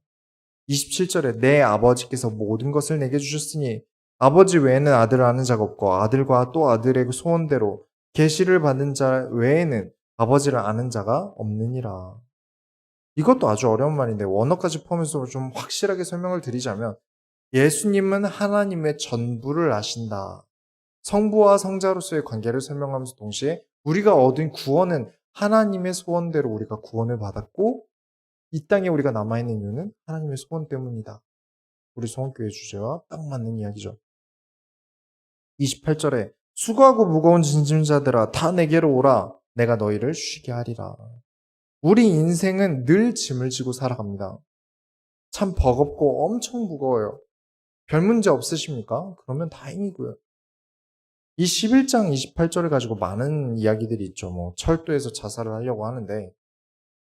27절에 내 아버지께서 모든 것을 내게 주셨으니 아버지 외에는 아들을 아는 자가 없고 아들과 또 아들의 소원대로 계시를 받은 자 외에는 아버지를 아는 자가 없느니라. 이것도 아주 어려운 말인데 원어까지 포함해서 좀 확실하게 설명을 드리자면 예수님은 하나님의 전부를 아신다. 성부와 성자로서의 관계를 설명하면서 동시에 우리가 얻은 구원은 하나님의 소원대로 우리가 구원을 받았고 이 땅에 우리가 남아있는 이유는 하나님의 소원 때문이다. 우리 소원교회 주제와 딱 맞는 이야기죠. 28절에 수고하고 무거운 짐진자들아 다 내게로 오라 내가 너희를 쉬게 하리라. 우리 인생은 늘 짐을 지고 살아갑니다. 참 버겁고 엄청 무거워요. 별 문제 없으십니까? 그러면 다행이고요. 이 11장 28절을 가지고 많은 이야기들이 있죠. 뭐 철도에서 자살을 하려고 하는데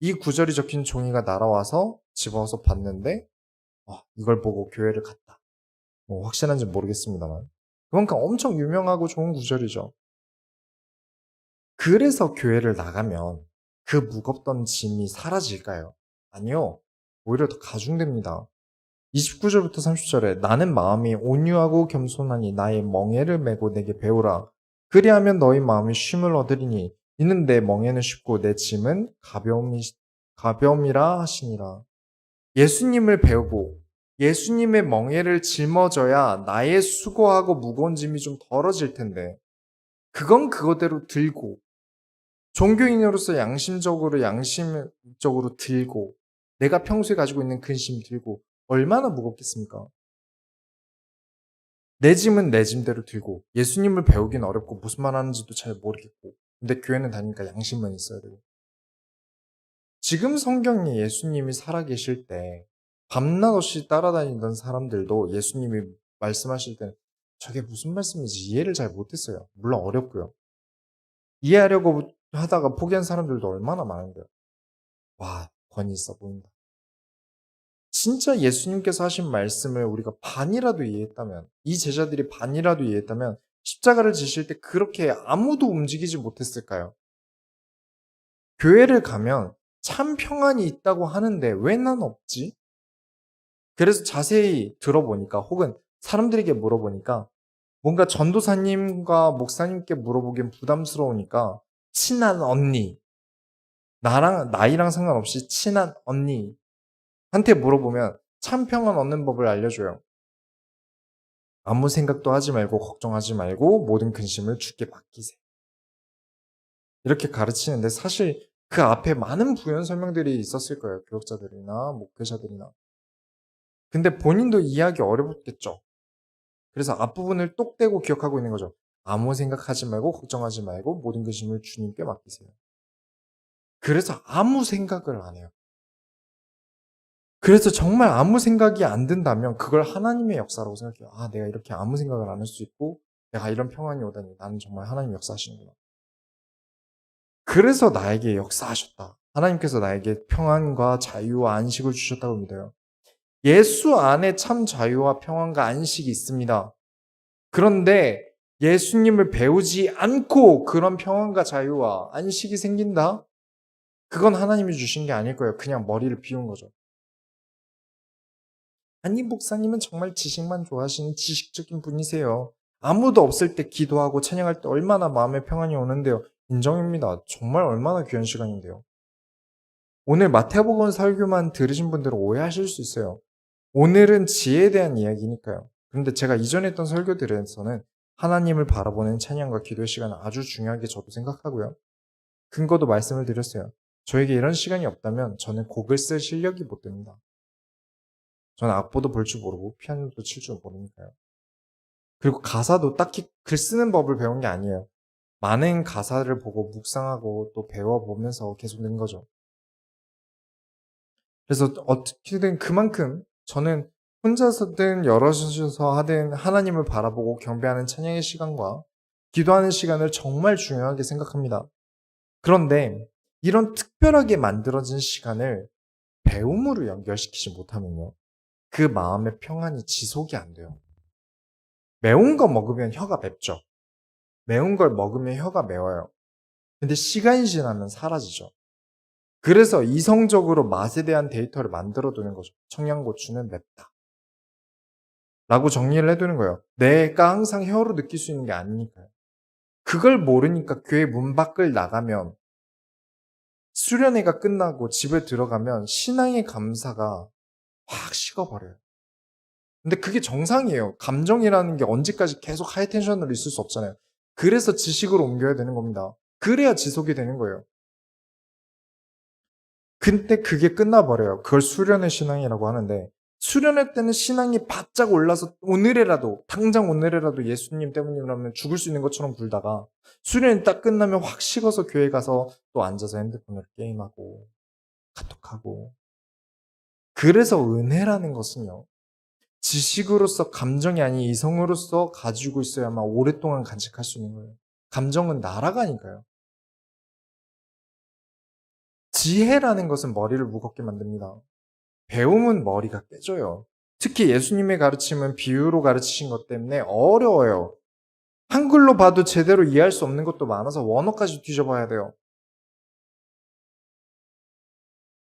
이 구절이 적힌 종이가 날아와서 집어서 봤는데 이걸 보고 교회를 갔다. 뭐 확실한지 모르겠습니다만 그만큼 엄청 유명하고 좋은 구절이죠. 그래서 교회를 나가면 그 무겁던 짐이 사라질까요? 아니요. 오히려 더 가중됩니다. 29절부터 30절에 나는 마음이 온유하고 겸손하니 나의 멍에를 메고 내게 배우라. 그리하면 너희 마음이 쉼을 얻으리니 이는 내 멍에는 쉽고 내 짐은 가벼움이라 하시니라. 예수님을 배우고 예수님의 멍에를 짊어져야 나의 수고하고 무거운 짐이 좀 덜어질 텐데 그건 그거대로 들고 종교인으로서 양심적으로 들고 내가 평소에 가지고 있는 근심 들고 얼마나 무겁겠습니까? 내 짐은 내 짐대로 들고 예수님을 배우긴 어렵고 무슨 말 하는지도 잘 모르겠고 근데 교회는 다니니까 양심만 있어야 되고 지금 성경에 예수님이 살아계실 때 밤낮 없이 따라다니던 사람들도 예수님이 말씀하실 때는 저게 무슨 말씀인지 이해를 잘 못했어요. 물론 어렵고요. 이해하려고 하다가 포기한 사람들도 얼마나 많은데요. 와, 권위 있어 보인다. 진짜 예수님께서 하신 말씀을 우리가 반이라도 이해했다면, 이 제자들이 반이라도 이해했다면 십자가를 지실 때 그렇게 아무도 움직이지 못했을까요? 교회를 가면 참 평안이 있다고 하는데 왜 난 없지? 그래서 자세히 들어보니까 혹은 사람들에게 물어보니까 뭔가 전도사님과 목사님께 물어보기엔 부담스러우니까 친한 언니, 나이랑 상관없이 친한 언니한테 물어보면 참 평안 얻는 법을 알려줘요. 아무 생각도 하지 말고 걱정하지 말고 모든 근심을 주께 맡기세요. 이렇게 가르치는데 사실 그 앞에 많은 부연 설명들이 있었을 거예요. 교역자들이나 목회자들이나. 근데 본인도 이해하기 어렵겠죠. 그래서 앞부분을 똑 떼고 기억하고 있는 거죠. 아무 생각하지 말고 걱정하지 말고 모든 근심을 주님께 맡기세요. 그래서 아무 생각을 안 해요. 그래서 정말 아무 생각이 안 든다면 그걸 하나님의 역사라고 생각해요. 아, 내가 이렇게 아무 생각을 안 할 수 있고 내가 이런 평안이 오다니 나는 정말 하나님 역사하시는구나. 그래서 나에게 역사하셨다. 하나님께서 나에게 평안과 자유와 안식을 주셨다고 믿어요. 예수 안에 참 자유와 평안과 안식이 있습니다. 그런데 예수님을 배우지 않고 그런 평안과 자유와 안식이 생긴다? 그건 하나님이 주신 게 아닐 거예요. 그냥 머리를 비운 거죠. 아니, 목사님은 정말 지식만 좋아하시는 지식적인 분이세요. 아무도 없을 때 기도하고 찬양할 때 얼마나 마음의 평안이 오는데요. 인정입니다. 정말 얼마나 귀한 시간인데요. 오늘 마태복음 설교만 들으신 분들은 오해하실 수 있어요. 오늘은 지혜에 대한 이야기니까요. 그런데 제가 이전에 했던 설교들에서는 하나님을 바라보는 찬양과 기도의 시간은 아주 중요하게 저도 생각하고요. 근거도 말씀을 드렸어요. 저에게 이런 시간이 없다면 저는 곡을 쓸 실력이 못 됩니다. 저는 악보도 볼 줄 모르고 피아노도 칠 줄 모르니까요. 그리고 가사도 딱히 글 쓰는 법을 배운 게 아니에요. 많은 가사를 보고 묵상하고 또 배워보면서 계속 는 거죠. 그래서 어떻게든 그만큼 저는 혼자서든 여럿이서 하든 하나님을 바라보고 경배하는 찬양의 시간과 기도하는 시간을 정말 중요하게 생각합니다. 그런데 이런 특별하게 만들어진 시간을 배움으로 연결시키지 못하면요. 그 마음의 평안이 지속이 안 돼요. 매운 거 먹으면 혀가 맵죠. 매운 걸 먹으면 혀가 매워요. 근데 시간이 지나면 사라지죠. 그래서 이성적으로 맛에 대한 데이터를 만들어 두는 거죠. 청양고추는 맵다. 라고 정리를 해두는 거예요. 내가 항상 혀로 느낄 수 있는 게 아니니까요. 그걸 모르니까 교회 문 밖을 나가면 수련회가 끝나고 집에 들어가면 신앙의 감사가 확 식어버려요. 근데 그게 정상이에요. 감정이라는 게 언제까지 계속 하이텐션으로 있을 수 없잖아요. 그래서 지식으로 옮겨야 되는 겁니다. 그래야 지속이 되는 거예요. 근데 그게 끝나버려요. 그걸 수련의 신앙이라고 하는데 수련회 때는 신앙이 바짝 올라서 오늘이라도 당장 오늘이라도 예수님 때문이라면 죽을 수 있는 것처럼 굴다가 수련회 딱 끝나면 확 식어서 교회 가서 또 앉아서 핸드폰으로 게임하고 카톡하고 그래서 은혜라는 것은요. 지식으로서 감정이 아닌 이성으로서 가지고 있어야만 오랫동안 간직할 수 있는 거예요. 감정은 날아가니까요. 지혜라는 것은 머리를 무겁게 만듭니다. 배움은 머리가 깨져요. 특히 예수님의 가르침은 비유로 가르치신 것 때문에 어려워요. 한글로 봐도 제대로 이해할 수 없는 것도 많아서 원어까지 뒤져봐야 돼요.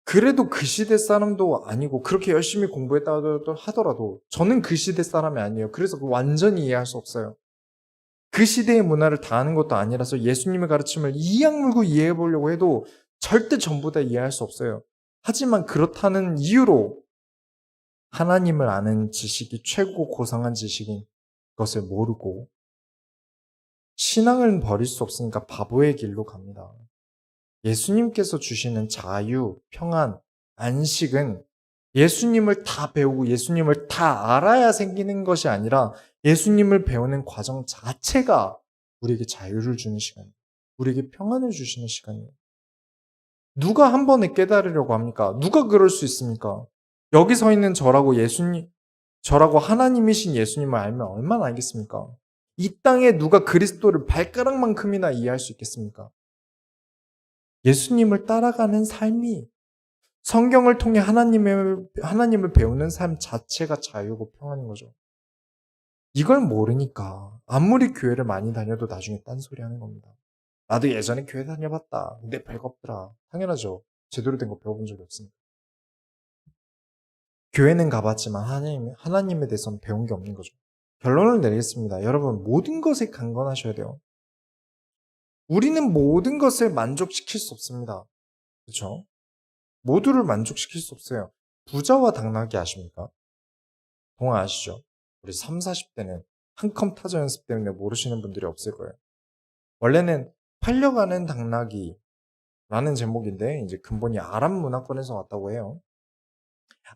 그래도 그 시대 사람도 아니고 그렇게 열심히 공부했다고 하더라도 저는 그 시대 사람이 아니에요. 그래서 완전히 이해할 수 없어요. 그 시대의 문화를 다 아는 것도 아니라서 예수님의 가르침을 이악 물고 이해해 보려고 해도 절대 전부 다 이해할 수 없어요. 하지만 그렇다는 이유로 하나님을 아는 지식이 최고 고상한 지식인 것을 모르고 신앙을 버릴 수 없으니까 바보의 길로 갑니다. 예수님께서 주시는 자유, 평안, 안식은 예수님을 다 배우고 예수님을 다 알아야 생기는 것이 아니라 예수님을 배우는 과정 자체가 우리에게 자유를 주는 시간이에요. 우리에게 평안을 주시는 시간이에요. 누가 한 번에 깨달으려고 합니까? 누가 그럴 수 있습니까? 여기 서 있는 저라고 하나님이신 예수님을 알면 얼마나 알겠습니까? 이 땅에 누가 그리스도를 발가락만큼이나 이해할 수 있겠습니까? 예수님을 따라가는 삶이 성경을 통해 하나님을 배우는 삶 자체가 자유고 평안인 거죠. 이걸 모르니까 아무리 교회를 많이 다녀도 나중에 딴소리 하는 겁니다. 나도 예전에 교회 다녀봤다. 근데 별거 없더라. 당연하죠. 제대로 된 거 배워본 적이 없으니까. 교회는 가봤지만 하나님에 대해서는 배운 게 없는 거죠. 결론을 내리겠습니다. 여러분, 모든 것에 강건하셔야 돼요. 우리는 모든 것을 만족시킬 수 없습니다. 그렇죠? 모두를 만족시킬 수 없어요. 부자와 당나귀 아십니까? 동화 아시죠? 우리 3, 40대는 한 컴 타자 연습 때문에 모르시는 분들이 없을 거예요. 원래는 팔려가는 당나귀라는 제목인데 이제 근본이 아랍 문화권에서 왔다고 해요.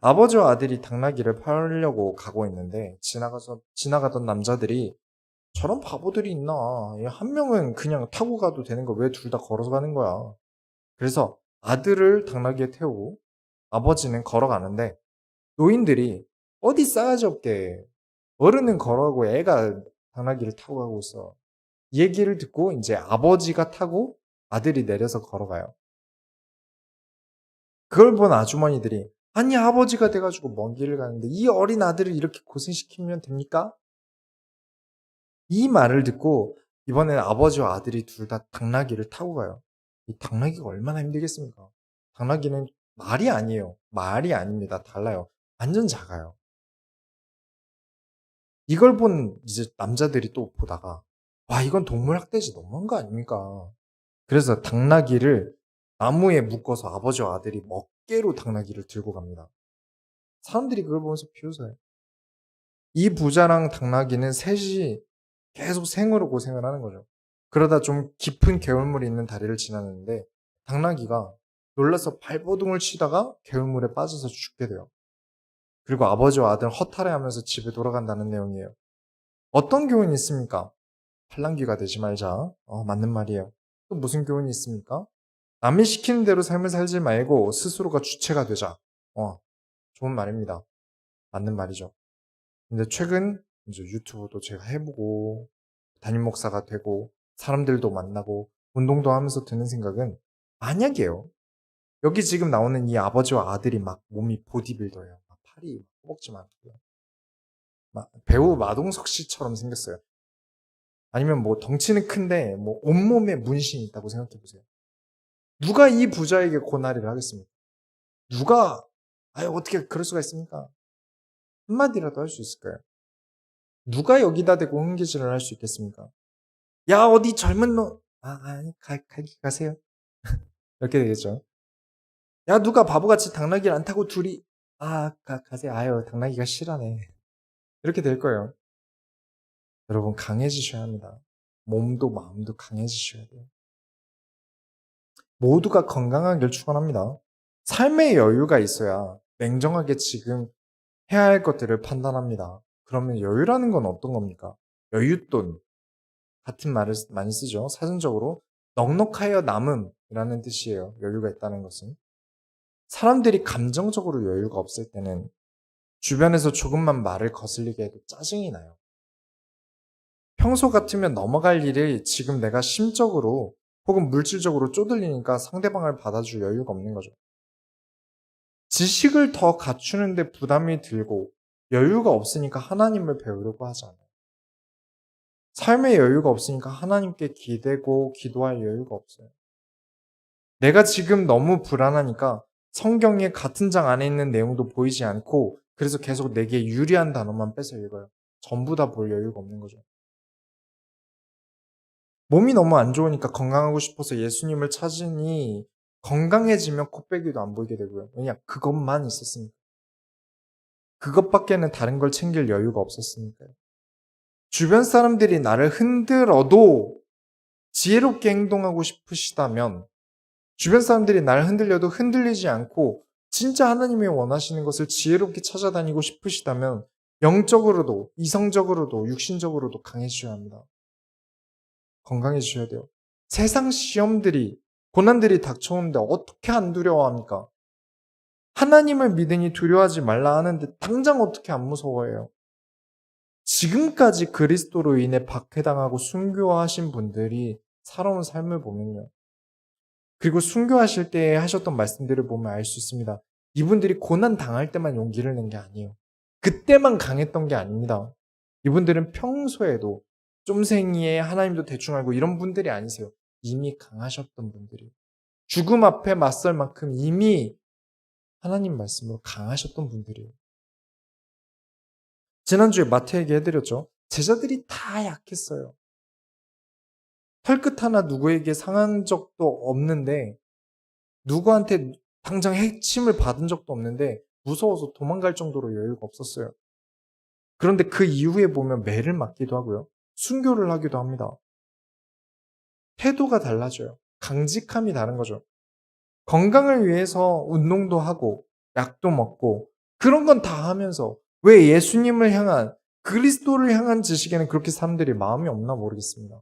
아버지와 아들이 당나귀를 팔려고 가고 있는데 지나가던 남자들이 저런 바보들이 있나? 한 명은 그냥 타고 가도 되는 거 왜 둘 다 걸어서 가는 거야? 그래서 아들을 당나귀에 태우고 아버지는 걸어가는데 노인들이 어디 싸가지 없게 어른은 걸어가고 애가 당나귀를 타고 가고 있어. 이 얘기를 듣고 이제 아버지가 타고 아들이 내려서 걸어가요. 그걸 본 아주머니들이 아니 아버지가 돼가지고 먼 길을 가는데 이 어린 아들을 이렇게 고생시키면 됩니까? 이 말을 듣고 이번에는 아버지와 아들이 둘 다 당나귀를 타고 가요. 이 당나귀가 얼마나 힘들겠습니까? 당나귀는 말이 아니에요. 말이 아닙니다. 달라요. 완전 작아요. 이걸 본 이제 남자들이 또 보다가 와 이건 동물학대지 너무한 거 아닙니까? 그래서 당나귀를 나무에 묶어서 아버지와 아들이 먹개로 당나귀를 들고 갑니다. 사람들이 그걸 보면서 비웃어요. 이 부자랑 당나귀는 셋이 계속 생으로 고생을 하는 거죠. 그러다 좀 깊은 개울물이 있는 다리를 지나는데 당나귀가 놀라서 발버둥을 치다가 개울물에 빠져서 죽게 돼요. 그리고 아버지와 아들은 허탈해하면서 집에 돌아간다는 내용이에요. 어떤 교훈이 있습니까? 팔랑귀가 되지 말자. 맞는 말이에요. 또 무슨 교훈이 있습니까? 남이 시키는 대로 삶을 살지 말고 스스로가 주체가 되자. 좋은 말입니다. 맞는 말이죠. 근데 최근 이제 유튜브도 제가 해보고 담임 목사가 되고 사람들도 만나고 운동도 하면서 드는 생각은 만약에요. 여기 지금 나오는 이 아버지와 아들이 막 몸이 보디빌더예요. 막 팔이 허벅지 많고요. 막 배우 마동석 씨처럼 생겼어요. 아니면 뭐 덩치는 큰데 뭐 온몸에 문신이 있다고 생각해 보세요. 누가 이 부자에게 고난이를 하겠습니까? 누가 어떻게 그럴 수가 있습니까? 한마디라도 할 수 있을까요? 누가 여기다 대고 흥기질을 할 수 있겠습니까? 야 어디 젊은 놈 아니 가세요. 이렇게 되겠죠. 야 누가 바보같이 당나귀를 안 타고 둘이 가세요. 아유 당나귀가 실하네. 이렇게 될 거예요. 여러분 강해지셔야 합니다. 몸도 마음도 강해지셔야 돼요. 모두가 건강하길 축원합니다. 삶의 여유가 있어야 냉정하게 지금 해야 할 것들을 판단합니다. 그러면 여유라는 건 어떤 겁니까? 여윳돈 같은 말을 많이 쓰죠. 사전적으로 넉넉하여 남음이라는 뜻이에요. 여유가 있다는 것은. 사람들이 감정적으로 여유가 없을 때는 주변에서 조금만 말을 거슬리게 해도 짜증이 나요. 평소 같으면 넘어갈 일을 지금 내가 심적으로 혹은 물질적으로 쪼들리니까 상대방을 받아줄 여유가 없는 거죠. 지식을 더 갖추는데 부담이 들고 여유가 없으니까 하나님을 배우려고 하지 않아요. 삶의 여유가 없으니까 하나님께 기대고 기도할 여유가 없어요. 내가 지금 너무 불안하니까 성경의 같은 장 안에 있는 내용도 보이지 않고 그래서 계속 내게 유리한 단어만 뺏어 읽어요. 전부 다 볼 여유가 없는 거죠. 몸이 너무 안 좋으니까 건강하고 싶어서 예수님을 찾으니 건강해지면 코빼기도 안 보이게 되고요. 왜냐? 그것만 있었으니까. 그것밖에는 다른 걸 챙길 여유가 없었으니까요. 주변 사람들이 나를 흔들어도 지혜롭게 행동하고 싶으시다면 주변 사람들이 나를 흔들려도 흔들리지 않고 진짜 하나님이 원하시는 것을 지혜롭게 찾아다니고 싶으시다면 영적으로도 이성적으로도 육신적으로도 강해지셔야 합니다. 건강해지셔야 돼요. 세상 시험들이 고난들이 닥쳐오는데 어떻게 안 두려워합니까? 하나님을 믿으니 두려워하지 말라 하는데 당장 어떻게 안 무서워해요? 지금까지 그리스도로 인해 박해당하고 순교하신 분들이 살아온 삶을 보면요. 그리고 순교하실 때 하셨던 말씀들을 보면 알 수 있습니다. 이분들이 고난 당할 때만 용기를 낸 게 아니에요. 그때만 강했던 게 아닙니다. 이분들은 평소에도 쫌생이에 하나님도 대충 알고 이런 분들이 아니세요. 이미 강하셨던 분들이. 죽음 앞에 맞설 만큼 이미 하나님 말씀으로 강하셨던 분들이에요. 지난주에 마태 얘기해드렸죠. 제자들이 다 약했어요. 털끝 하나 누구에게 상한 적도 없는데 누구한테 당장 해침을 받은 적도 없는데 무서워서 도망갈 정도로 여유가 없었어요. 그런데 그 이후에 보면 매를 맞기도 하고요. 순교를 하기도 합니다. 태도가 달라져요. 강직함이 다른 거죠. 건강을 위해서 운동도 하고 약도 먹고 그런 건 다 하면서 왜 예수님을 향한 그리스도를 향한 지식에는 그렇게 사람들이 마음이 없나 모르겠습니다.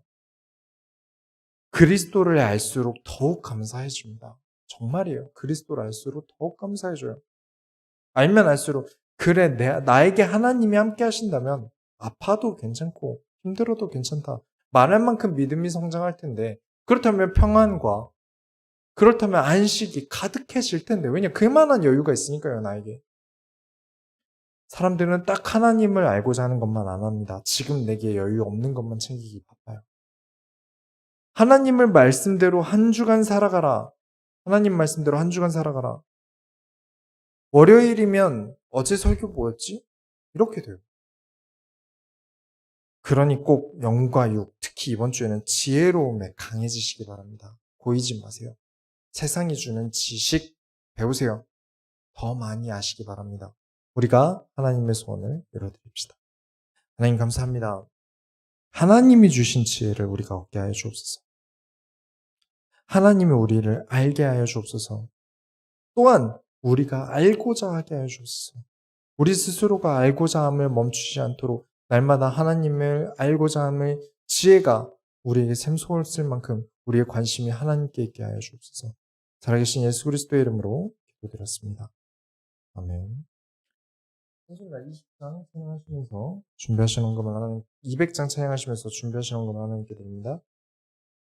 그리스도를 알수록 더욱 감사해집니다. 정말이에요. 그리스도를 알수록 더욱 감사해져요. 알면 알수록 그래 나에게 하나님이 함께 하신다면 아파도 괜찮고 힘들어도 괜찮다. 말할 만큼 믿음이 성장할 텐데 그렇다면 평안과 그렇다면 안식이 가득해질 텐데 왜냐 그만한 여유가 있으니까요 나에게. 사람들은 딱 하나님을 알고자 하는 것만 안 합니다. 지금 내게 여유 없는 것만 챙기기 바빠요. 하나님을 말씀대로 한 주간 살아가라. 하나님 말씀대로 한 주간 살아가라. 월요일이면 어제 설교 뭐였지? 이렇게 돼요. 그러니 꼭 영과 육, 특히 이번 주에는 지혜로움에 강해지시기 바랍니다. 보이지 마세요. 세상이 주는 지식 배우세요. 더 많이 아시기 바랍니다. 우리가 하나님의 소원을 이뤄드립시다. 하나님 감사합니다. 하나님이 주신 지혜를 우리가 얻게 하여 주옵소서. 하나님이 우리를 알게 하여 주옵소서. 또한 우리가 알고자 하게 하여 주옵소서. 우리 스스로가 알고자 함을 멈추지 않도록 날마다 하나님을 알고자 함을 지혜가 우리에게 샘솟을 만큼 우리의 관심이 하나님께 있게 하여 주옵소서. 살아계신 예수 그리스도의 이름으로 기도드렸습니다. 아멘. 선생님과 20장 찬양하시면서 준비하시는 것만 하나님, 200장 찬양하시면서 준비하시는 것만 하나님께 드립니다.